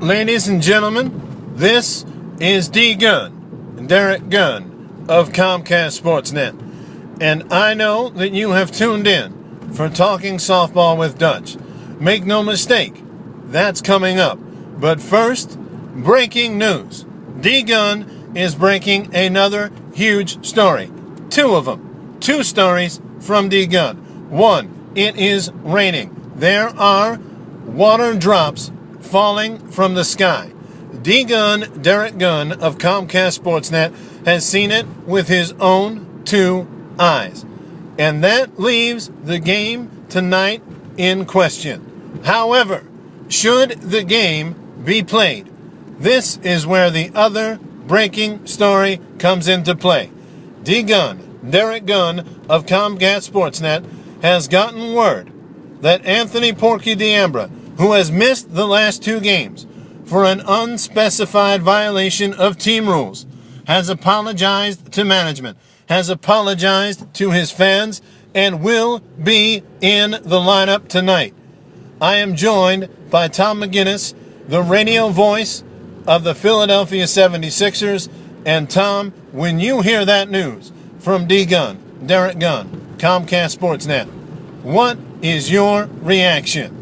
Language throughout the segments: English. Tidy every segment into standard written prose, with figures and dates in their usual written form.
Ladies and gentlemen, this is D Gunn, Derek Gunn of Comcast Sportsnet, and I know that you have tuned in for Talking Softball with Dutch. Make no mistake, that's coming up. But first, breaking news. D Gunn is breaking another huge story. Two of them. Two stories from D Gunn. One, it is raining. There are water drops falling from the sky. D Gunn, Derek Gunn of Comcast Sportsnet, has seen it with his own two eyes. And that leaves the game tonight in question. However, should the game be played, this is where the other breaking story comes into play. D Gunn, Derek Gunn of Comcast Sportsnet, has gotten word that Anthony Porky D'Ambra, who has missed the last two games for an unspecified violation of team rules, has apologized to management, has apologized to his fans, and will be in the lineup tonight. I am joined by Tom McGinnis, the radio voice of the Philadelphia 76ers. And Tom, when you hear that news from D Gunn, Derek Gunn, Comcast Sportsnet, what is your reaction?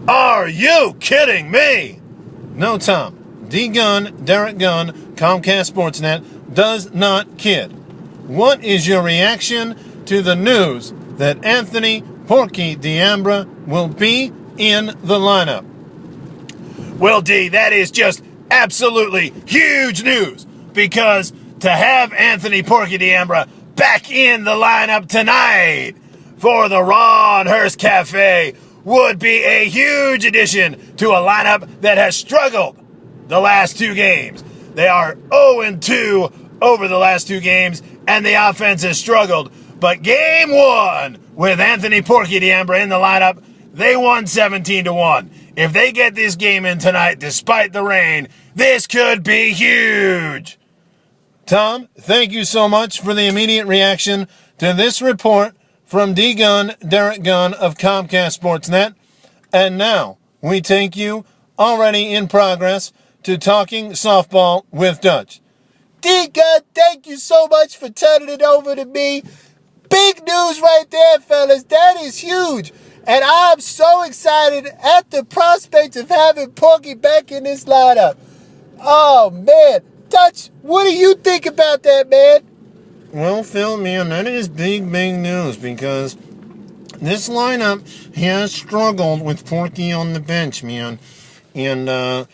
Are you kidding me? No, Tom. D Gunn, Derek Gunn, Comcast Sportsnet does not kid. What is your reaction to the news that Anthony Porky D'Ambra will be in the lineup? Well, D, that is just absolutely huge news, because to have Anthony Porky D'Ambra back in the lineup tonight for the Ron Hurst Cafe would be a huge addition to a lineup that has struggled the last two games. They are 0-2 over the last two games, and the offense has struggled. But game one, with Anthony Porky D'Ambra in the lineup, they won 17-1. If they get this game in tonight, despite the rain, this could be huge. Tom, thank you so much for the immediate reaction to this report from D Gunn, Derek Gunn of Comcast Sportsnet. And now we take you, already in progress, to Talking Softball with Dutch. D Gunn, thank you so much for turning it over to me. Big news right there, fellas. That is huge. And I'm so excited at the prospect of having Porky back in this lineup. Oh, man. Dutch, what do you think about that, man? Well, Phil, man, that is big news, because this lineup has struggled with Porky on the bench, man. And I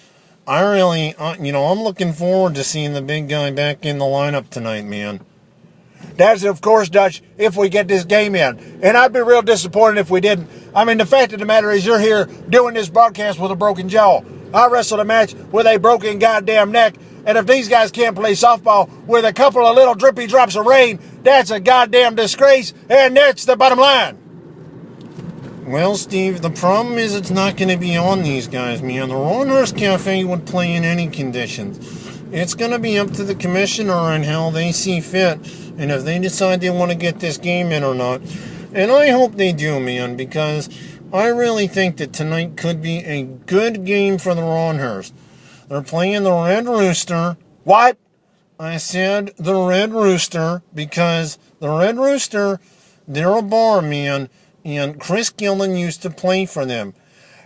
really, I'm looking forward to seeing the big guy back in the lineup tonight, man. That's, of course, Dutch, if we get this game in. And I'd be real disappointed if we didn't. I mean, the fact of the matter is, you're here doing this broadcast with a broken jaw. I wrestled a match with a broken goddamn neck. And if these guys can't play softball with a couple of little drippy drops of rain, that's a goddamn disgrace. And that's the bottom line. Well, Steve, the problem is it's not going to be on these guys, man. The Ron Hurst Cafe would play in any conditions. It's going to be up to the commissioner and how they see fit, and if they decide they want to get this game in or not. And I hope they do, man, because I really think that tonight could be a good game for the Ron Hurst. They're playing the Red Rooster. What? I said the Red Rooster, because the Red Rooster, they're a bar, man, and Chris Gillen used to play for them.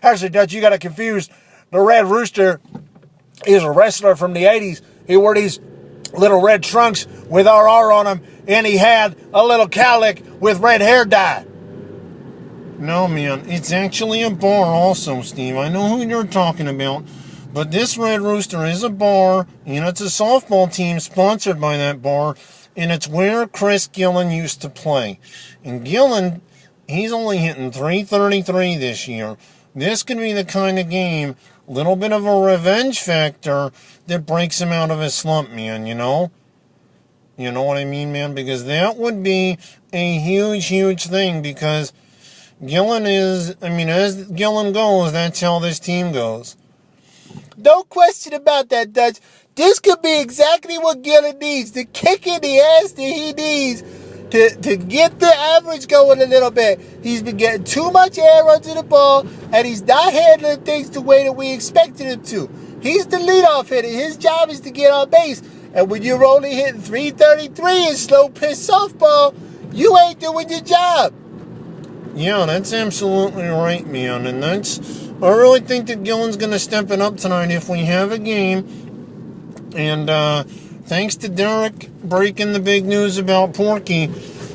Actually, Dutch, you got it confused. The Red Rooster is a wrestler from the 80s. He wore these little red trunks with RR on them, and he had a little cowlick with red hair dye. No, man, it's actually a bar also, Steve. I know who you're talking about. But this Red Rooster is a bar, and it's a softball team sponsored by that bar, and it's where Chris Gillen used to play. And Gillen, he's only hitting .333 this year. This could be the kind of game, little bit of a revenge factor, that breaks him out of his slump, man, you know? You know what I mean, man? Because that would be a huge thing, because Gillen is, as Gillen goes, that's how this team goes. No question about that, Dutch. This could be exactly what Gillen needs. The kick in the ass that he needs to get the average going a little bit. He's been getting too much air under the ball, and he's not handling things the way that we expected him to. He's the leadoff hitter. His job is to get on base. And when you're only hitting 333 in slow pitch softball, you ain't doing your job. Yeah, that's absolutely right, man. And I really think that Gillen's going to step it up tonight if we have a game. And thanks to Derek breaking the big news about Porky,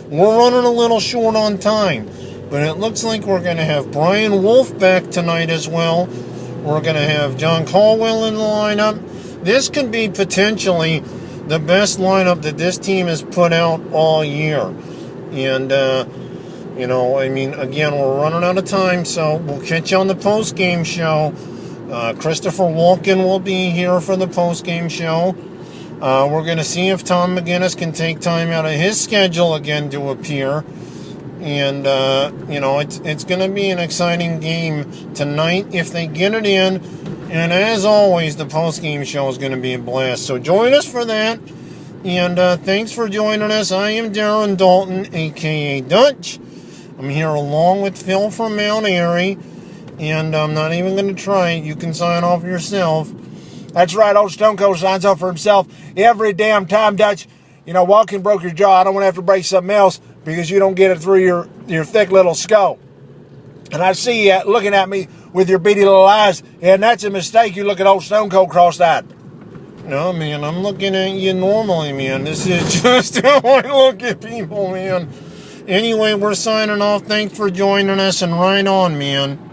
we're running a little short on time. But it looks like we're going to have Brian Wolf back tonight as well. We're going to have John Caldwell in the lineup. This could be potentially the best lineup that this team has put out all year. And, again, we're running out of time, so we'll catch you on the post-game show. Christopher Walken will be here for the post-game show. We're going to see if Tom McGinnis can take time out of his schedule again to appear. And, it's going to be an exciting game tonight if they get it in. And as always, the post-game show is going to be a blast. So join us for that. And thanks for joining us. I am Darren Dalton, a.k.a. Dutch. I'm here along with Phil from Mount Airy. And I'm not even going to try it. You can sign off yourself. That's right, old Stone Cold signs off for himself every damn time, Dutch. Walking broke your jaw. I don't want to have to break something else because you don't get it through your thick little skull. And I see you looking at me with your beady little eyes, and that's a mistake. You look at old Stone Cold cross-eyed. No, man, I'm looking at you normally, man. This is just how I look at people, man. Anyway, we're signing off. Thanks for joining us, and right on, man.